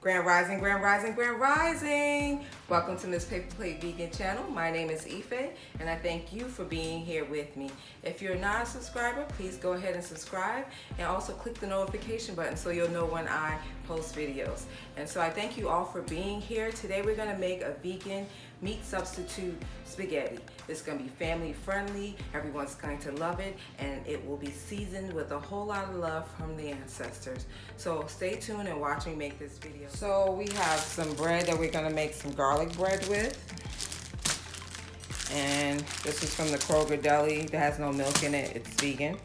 Grand Rising, Grand Rising, Grand Rising! Welcome to Miss Paper Plate Vegan channel. My name is Ife, and I thank you for being here with me. If you're not a subscriber, please go ahead and subscribe, and also click the notification button so you'll know when I post videos. And so I thank you all for being here. Today we're gonna make a vegan meat substitute spaghetti. It's gonna be family friendly, everyone's going to love it, and it will be seasoned with a whole lot of love from the ancestors. So stay tuned and watch me make this video. So we have some bread that we're gonna make some garlic bread with. And this is from the Kroger Deli. That has no milk in it, it's vegan.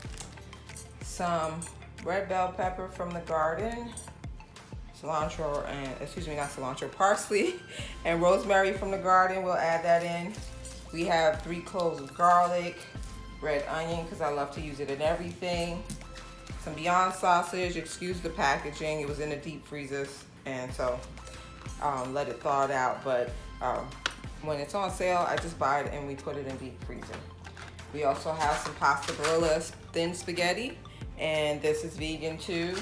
Some red bell pepper from the garden. Cilantro and, excuse me, not cilantro, parsley and rosemary from the garden. We'll add that in. We have 3 cloves of garlic, red onion, because I love to use it in everything. Some Beyond sausage, excuse the packaging, it was in the deep freezers, and so let it thaw it out, but when it's on sale, I just buy it and we put it in deep freezer. We also have some pasta Barilla thin spaghetti, and this is vegan too.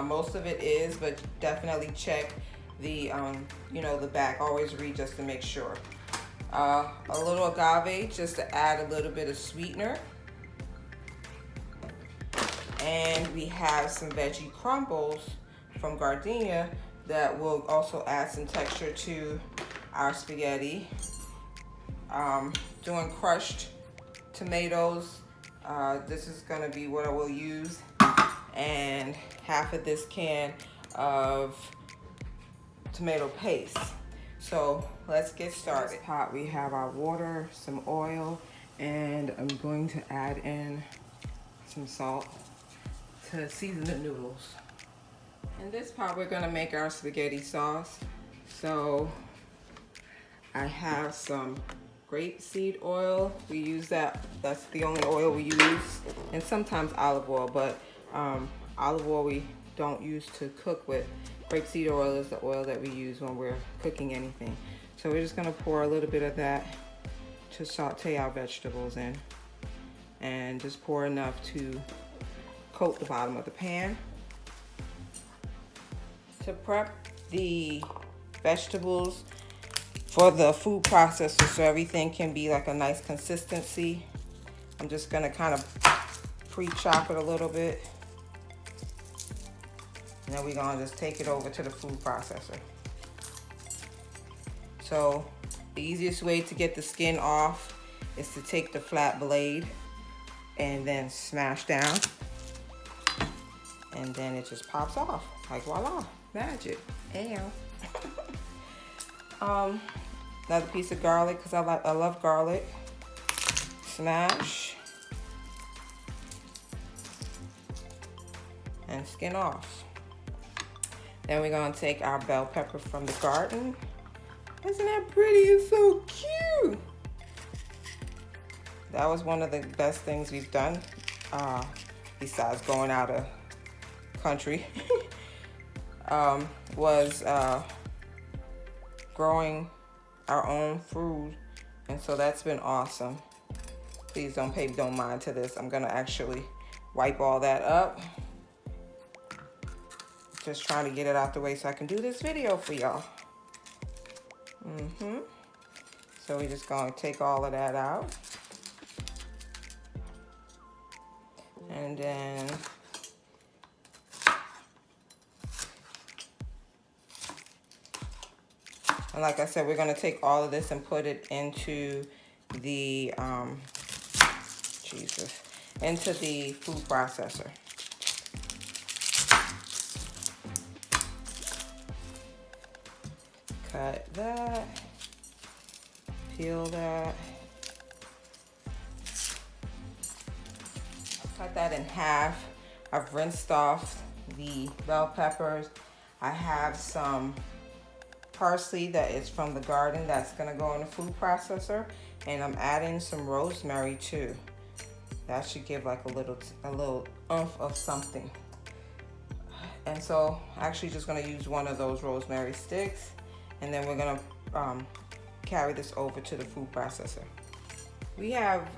Most of it is, but definitely check the the back. Always read just to make sure. A little agave just to add a little bit of sweetener. And we have some veggie crumbles from Gardein that will also add some texture to our spaghetti. Doing crushed tomatoes. This is gonna be what I will use. And half of this can of tomato paste. So let's get started. In this pot we have our water, some oil, and I'm going to add in some salt to season the noodles. In this pot we're gonna make our spaghetti sauce. So I have some grapeseed oil. We use that, that's the only oil we use, and sometimes olive oil, but olive oil we don't use to cook with. Grapeseed oil is the oil that we use when we're cooking anything. So we're just gonna pour a little bit of that to saute our vegetables in, and just pour enough to coat the bottom of the pan. To prep the vegetables for the food processor so everything can be like a nice consistency, I'm just gonna kind of pre-chop it a little bit. And then we're gonna just take it over to the food processor. So the easiest way to get the skin off is to take the flat blade and then smash down. And then it just pops off, like voila, magic. Ow. Another piece of garlic, because I love garlic. Smash. And skin off. Then we're gonna take our bell pepper from the garden. Isn't that pretty? It's so cute. That was one of the best things we've done, besides going out of country, was growing our own food, and so that's been awesome. Please don't pay no mind to this. I'm gonna actually wipe all that up. Just trying to get it out the way so I can do this video for y'all. So we're just gonna take all of that out. And then like I said, we're gonna take all of this and put it into the into the food processor. Cut that, peel that, cut that in half. I've rinsed off the bell peppers. I have some parsley that is from the garden that's gonna go in the food processor, and I'm adding some rosemary too. That should give like a little oomph of something. And so actually just gonna use one of those rosemary sticks, and then we're gonna carry this over to the food processor. We have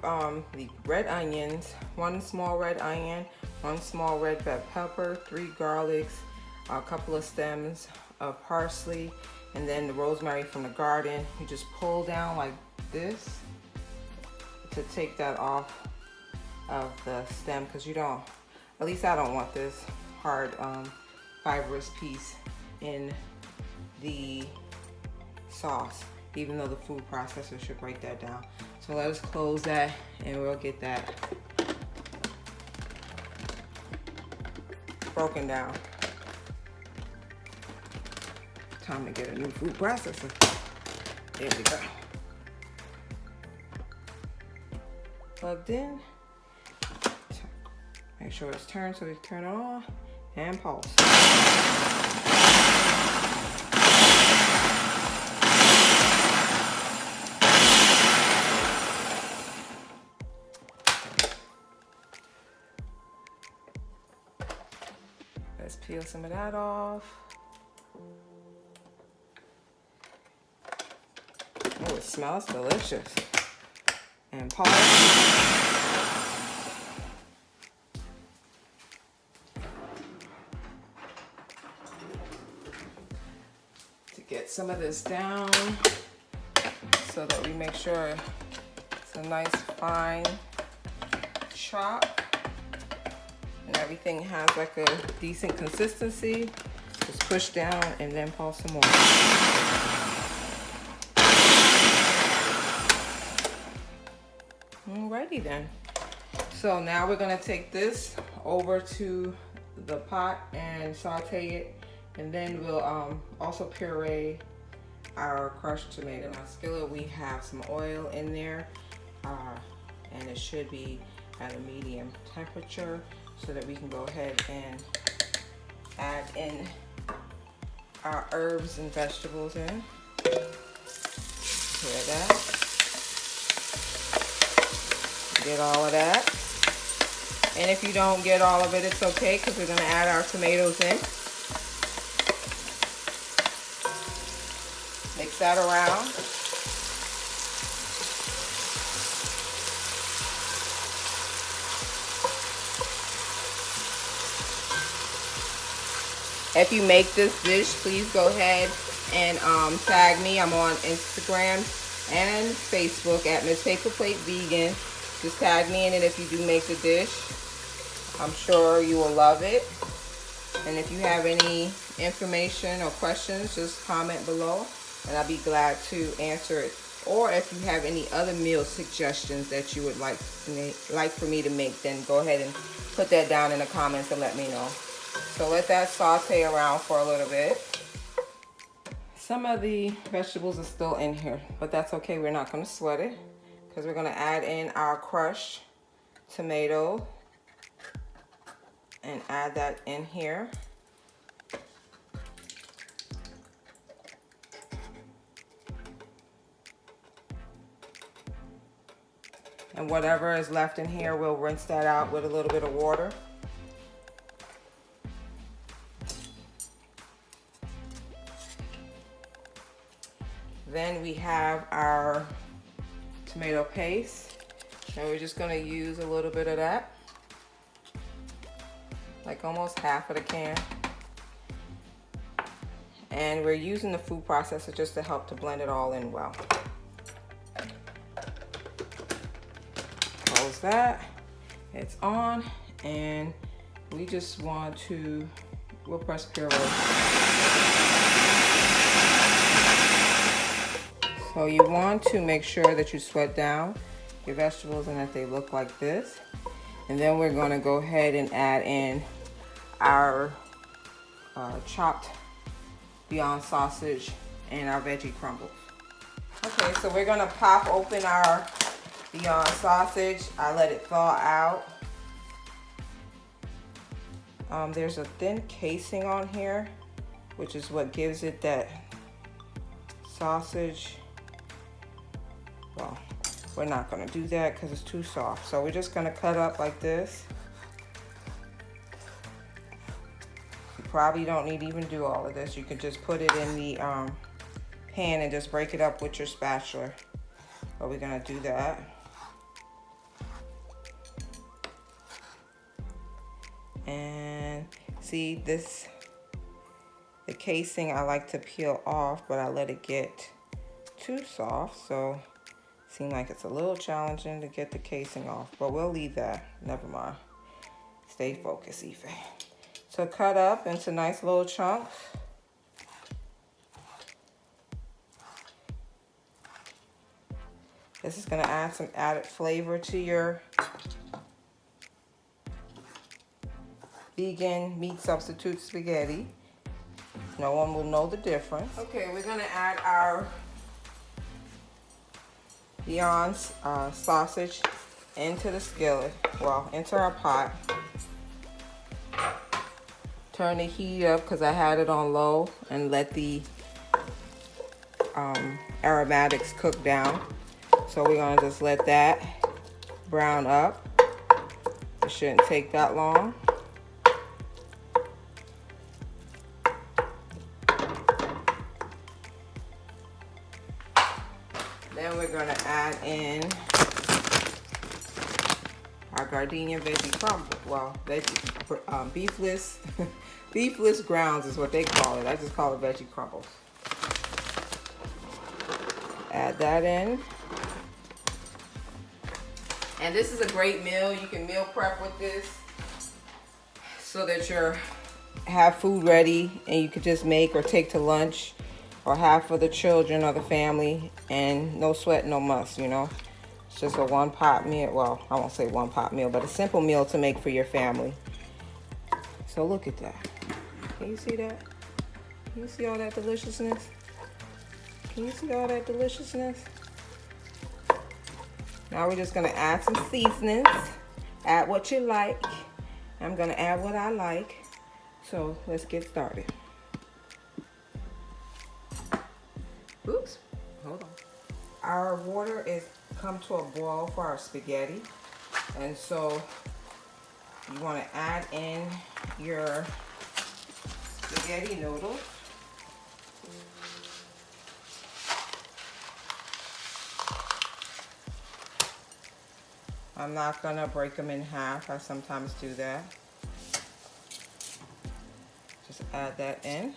the red onions, 1 small red onion, 1 small red bell pepper, 3 garlics, a couple of stems of parsley, and then the rosemary from the garden. You just pull down like this to take that off of the stem, because you don't, at least I don't want this hard fibrous piece in the sauce, even though the food processor should break that down. So let us close that and we'll get that broken down. Time to get a new food processor. There we go. Plugged in. Make sure it's turned, so we turn it on and pulse. Let's peel some of that off. Oh, it smells delicious. And pause. To get some of this down so that we make sure it's a nice fine chop and everything has like a decent consistency. Just push down and then pulse some more. Alrighty then. So now we're gonna take this over to the pot and saute it, and then we'll also puree our crushed tomato. In our skillet we have some oil in there, and it should be at a medium temperature so that we can go ahead and add in our herbs and vegetables in. Hear that? Get all of that. And if you don't get all of it, it's okay, because we're going to add our tomatoes in. Mix that around. If you make this dish, please go ahead and tag me. I'm on Instagram and Facebook at Miss Paper Plate Vegan. Just tag me in it if you do make the dish. I'm sure you will love it. And if you have any information or questions, just comment below and I'll be glad to answer it. Or if you have any other meal suggestions that you would like for me to make, then go ahead and put that down in the comments and let me know. So let that saute around for a little bit. Some of the vegetables are still in here, but that's okay. We're not going to sweat it, because we're going to add in our crushed tomato and add that in here. And whatever is left in here, we'll rinse that out with a little bit of water. Then we have our tomato paste, and we're just going to use a little bit of that, like almost half of the can. And we're using the food processor just to help to blend it all in well. Close that. It's on, and we just want to, we'll press puree. So you want to make sure that you sweat down your vegetables and that they look like this. And then we're going to go ahead and add in our chopped Beyond sausage and our veggie crumbles. Okay, so we're going to pop open our Beyond sausage. I let it thaw out. There's a thin casing on here, which is what gives it that sausage. Well, we're not going to do that because it's too soft. So we're just going to cut up like this. You probably don't need to even do all of this. You can just put it in the pan and just break it up with your spatula. But we're going to do that. And see, this The casing I like to peel off, but I let it get too soft, so it seems like it's a little challenging to get the casing off, but we'll leave that. Never mind. Stay focused, Ife. So cut up into nice little chunks. This is going to add some added flavor to your vegan meat substitute spaghetti. No one will know the difference. Okay, we're going to add our Beyond sausage into the skillet, well, into our pot. Turn the heat up because I had it on low, and let the aromatics cook down. So we're gonna just let that brown up. It shouldn't take that long. Then we're gonna add in our Gardein Veggie Crumble. Well, Beefless, Beefless grounds is what they call it. I just call it Veggie Crumbles. Add that in. And this is a great meal. You can meal prep with this so that you have food ready and you could just make or take to lunch or have for the children or the family, and no sweat, no muss, you know. It's just a one pot meal. Well, I won't say one pot meal, but a simple meal to make for your family. So look at that. Can you see that? Can you see all that deliciousness? Can you see all that deliciousness? Now we're just gonna add some seasonings. Add what you like. I'm gonna add what I like. So let's get started. Oops, hold on. Our water is come to a boil for our spaghetti. And so you wanna add in your spaghetti noodles. I'm not gonna break them in half. I sometimes do that. Just add that in.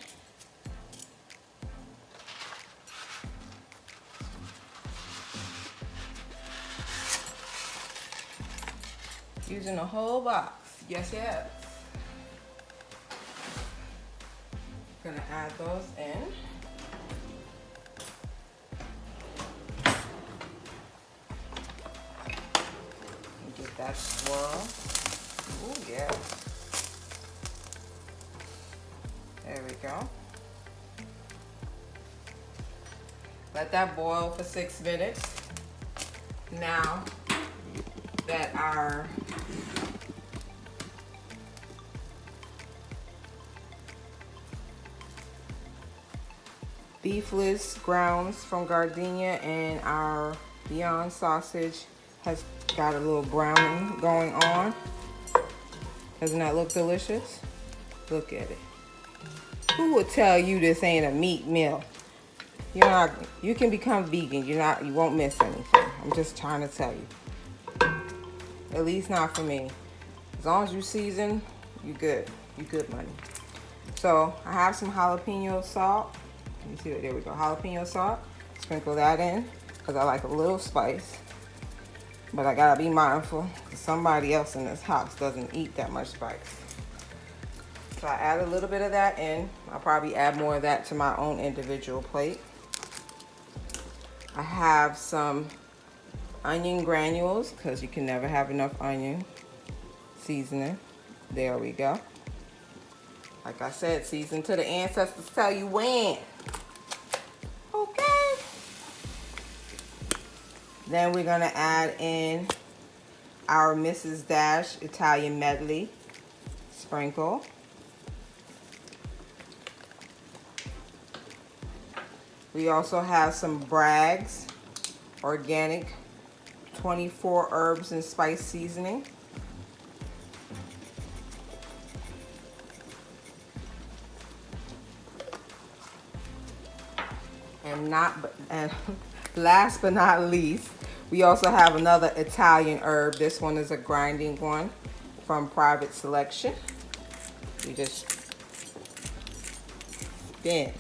Using a whole box. Yes, yes. Gonna add those in. Get that swirl. Oh yeah. There we go. Let that boil for 6 minutes. Now that our Beefless grounds from Gardein and our Beyond sausage has got a little browning going on. Doesn't that look delicious? Look at it. Who would tell you this ain't a meat meal? You can become vegan. You won't miss anything. I'm just trying to tell you. At least not for me. As long as you season, you good. You good money. So I have some jalapeno salt. You see it? There we go. Jalapeno salt. Sprinkle that in because I like a little spice. But I gotta be mindful because somebody else in this house doesn't eat that much spice. So I add a little bit of that in. I'll probably add more of that to my own individual plate. I have some onion granules because you can never have enough onion seasoning. There we go. Like I said, season to the ancestors tell you when. Okay. Then we're gonna add in our Mrs. Dash Italian medley. Sprinkle. We also have some Bragg's organic 24 herbs and spice seasoning. And last but not least, we also have another Italian herb. This one is a grinding one from Private Selection. You just spin,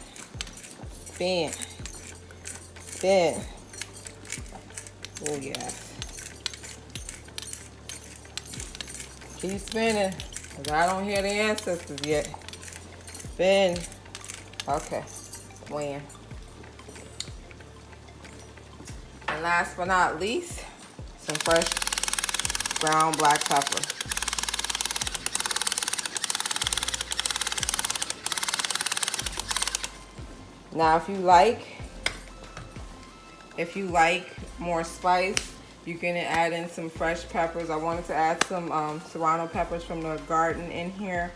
spin, spin. Oh yes. Keep spinning, because I don't hear the ancestors yet. Spin. Okay, win. And last but not least, some fresh ground black pepper. Now if you like more spice, you can add in some fresh peppers. I wanted to add some serrano peppers from the garden in here,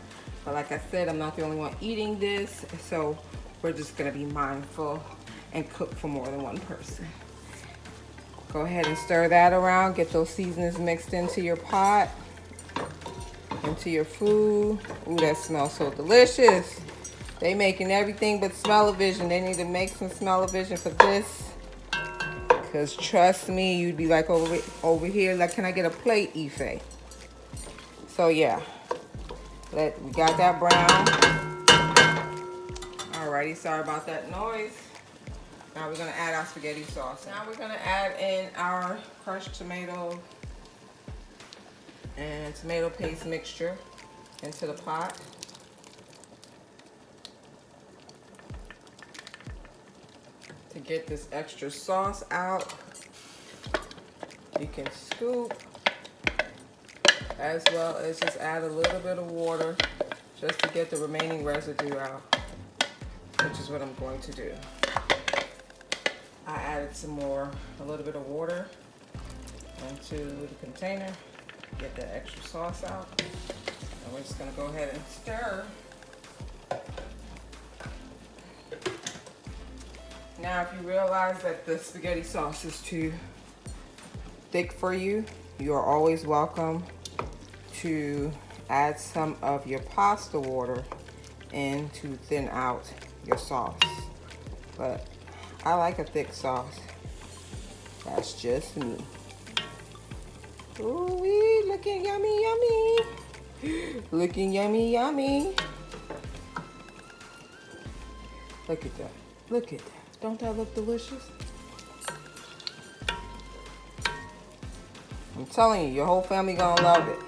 but like I said, I'm not the only one eating this, so we're just gonna be mindful and cook for more than one person. Go ahead and stir that around. Get those seasonings mixed into your pot, into your food. Ooh, that smells so delicious. They making everything but smell-o-vision. They need to make some smell-o-vision for this. Because trust me, you'd be like over here, like, can I get a plate, Ife? So yeah, we got that brown. Alrighty, sorry about that noise. Now we're gonna add our spaghetti sauce. Now we're gonna add in our crushed tomato and tomato paste mixture into the pot. To get this extra sauce out, you can scoop, as well as just add a little bit of water just to get the remaining residue out, which is what I'm going to do. I added a little bit of water into the container, get that extra sauce out, and we're just gonna go ahead and stir. Now, if you realize that the spaghetti sauce is too thick for you, you are always welcome to add some of your pasta water in to thin out your sauce. But I like a thick sauce. That's just me. Ooh-wee, looking yummy, yummy. Looking yummy, yummy. Look at that. Look at that. Don't that look delicious? I'm telling you, your whole family gonna love it.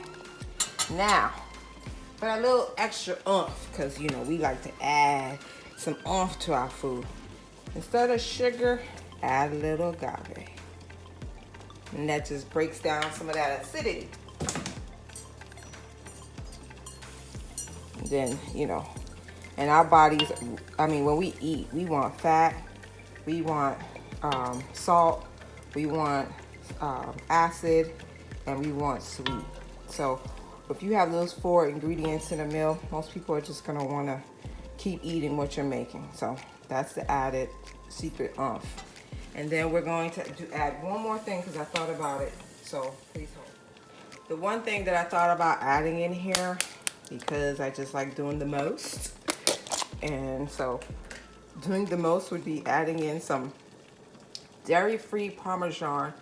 Now, for a little extra oomph, because you know we like to add some oomph to our food. Instead of sugar, add a little agave. And that just breaks down some of that acidity. And then, you know, and our bodies, I mean, when we eat, we want fat. We want salt, we want acid, and we want sweet. So if you have those 4 ingredients in a meal, most people are just gonna wanna keep eating what you're making. So that's the added secret oomph. And then we're going to add one more thing because I thought about it. So please hold. The one thing that I thought about adding in here, because I just like doing the most, and so doing the most would be adding in some dairy-free Parmesan,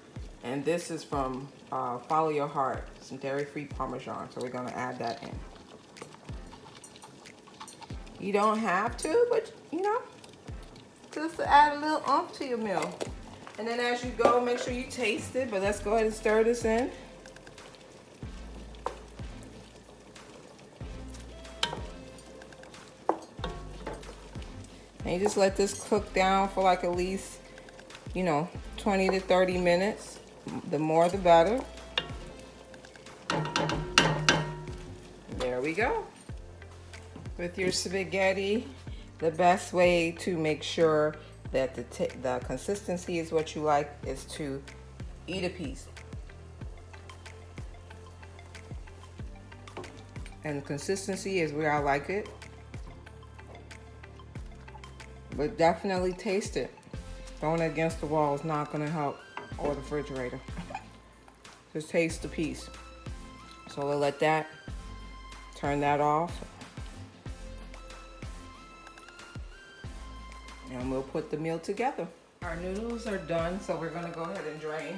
and this is from Follow Your Heart, some dairy-free Parmesan, so we're gonna add that in. You don't have to, but you know, just to add a little oomph to your meal. And then as you go, make sure you taste it, but let's go ahead and stir this in. And you just let this cook down for like at least, you know, 20 to 30 minutes. The more the better. There we go. With your spaghetti, the best way to make sure that the consistency is what you like is to eat a piece. And the consistency is where I like it. But definitely taste it. Throwing it against the wall is not gonna help, or the refrigerator. Just taste the piece. So we'll let that, turn that off. And we'll put the meal together. Our noodles are done, so we're gonna go ahead and drain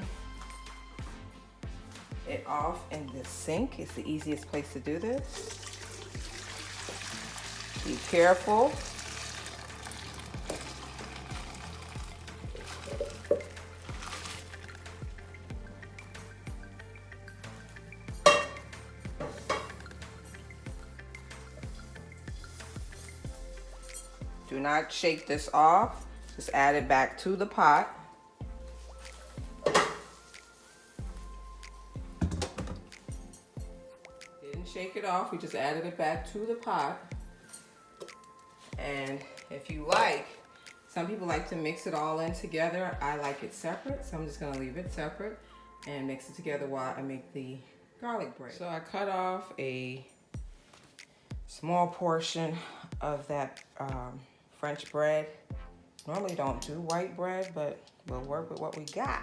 it off in the sink. It's the easiest place to do this. Be careful. Do not shake this off. Just add it back to the pot. Didn't shake it off, we just added it back to the pot. And if you like, some people like to mix it all in together. I like it separate, so I'm just gonna leave it separate and mix it together while I make the garlic bread. So I cut off a small portion of that French bread. Normally don't do white bread, but we'll work with what we got.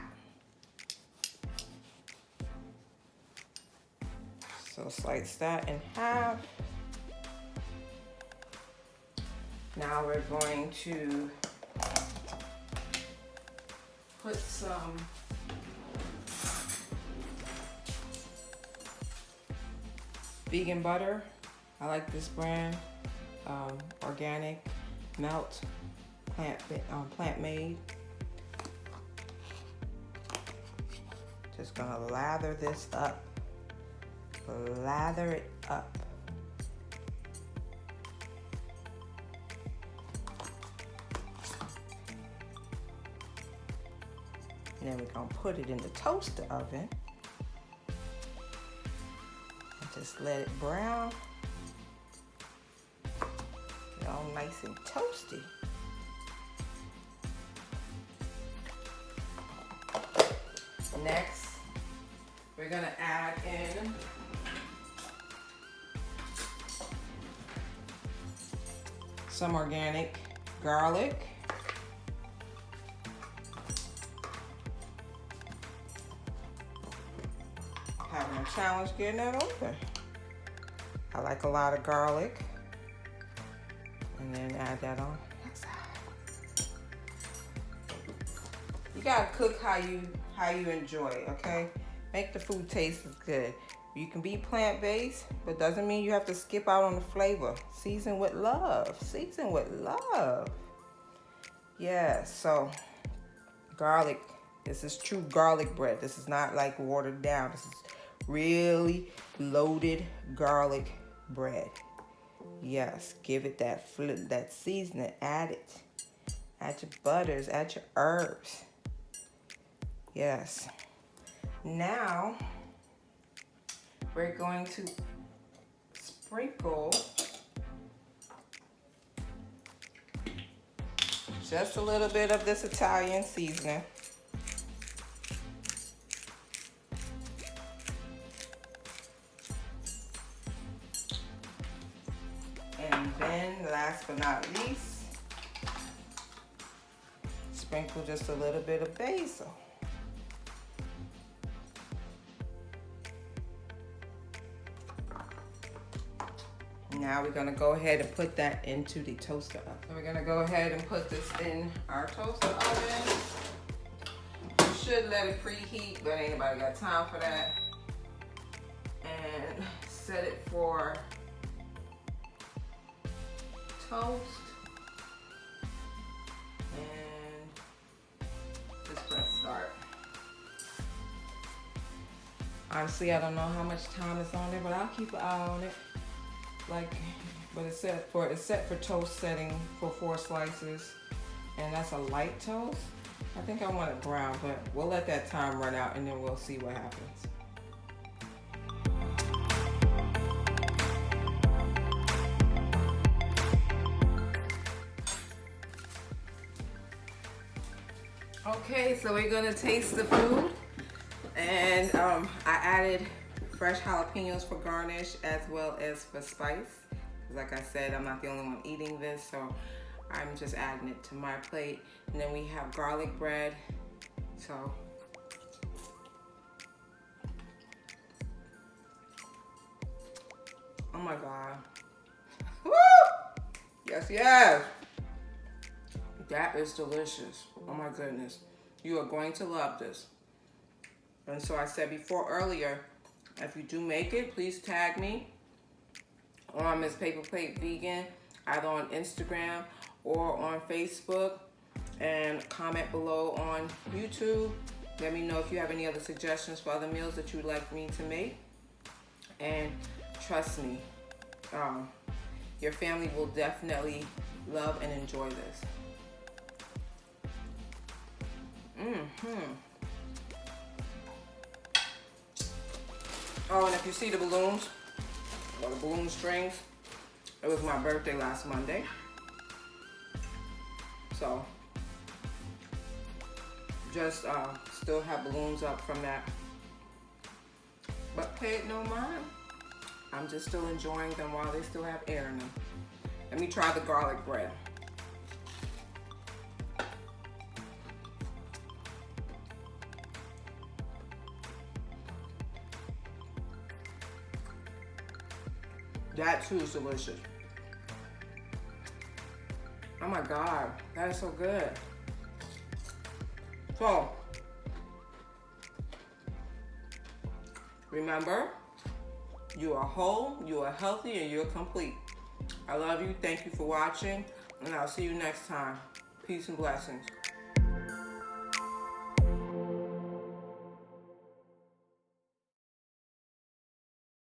So slice that in half. Now we're going to put some vegan butter. I like this brand, organic, melt, plant-made. Just gonna lather this up. Lather it up. And then we're gonna put it in the toaster oven. And just let it brown. Get all nice and toasty. Next, we're gonna add in some organic garlic. Having a challenge getting that open. I like a lot of garlic. And then add that on. You gotta cook how you enjoy it, okay? Make the food taste good. You can be plant-based, but doesn't mean you have to skip out on the flavor. Season with love. Season with love. Yeah, so garlic. This is true garlic bread. This is not like watered down. This is really loaded garlic bread. Yes, give it that seasoning. Add it. Add your butters. Add your herbs. Yes. Now we're going to sprinkle just a little bit of this Italian seasoning. And then last but not least, sprinkle just a little bit of basil. Now we're gonna go ahead and put that into the toaster oven. So we're gonna go ahead and put this in our toaster oven. You should let it preheat, but ain't nobody got time for that. And set it for toast. And just press start. Honestly, I don't know how much time is on there, but I'll keep an eye on it. But it's set for toast setting for 4 slices, and that's a light toast. I think I want it brown, but we'll let that time run out and then we'll see what happens. Okay, so we're gonna taste the food, and I added fresh jalapenos for garnish as well as for spice. Like I said, I'm not the only one eating this, so I'm just adding it to my plate. And then we have garlic bread. So oh my God. Woo! Yes, yes. That is delicious. Oh my goodness. You are going to love this. And so I said before earlier, if you do make it, please tag me on Miss Paper Plate Vegan, either on Instagram or on Facebook, and comment below on YouTube. Let me know if you have any other suggestions for other meals that you would like me to make. And trust me, your family will definitely love and enjoy this. Oh, and if you see the balloons, or the balloon strings, it was my birthday last Monday. So, just still have balloons up from that. But pay it no mind. I'm just still enjoying them while they still have air in them. Let me try the garlic bread. That too is delicious. Oh my God, that is so good. So, remember, you are whole, you are healthy, and you're complete. I love you. Thank you for watching, and I'll see you next time. Peace and blessings.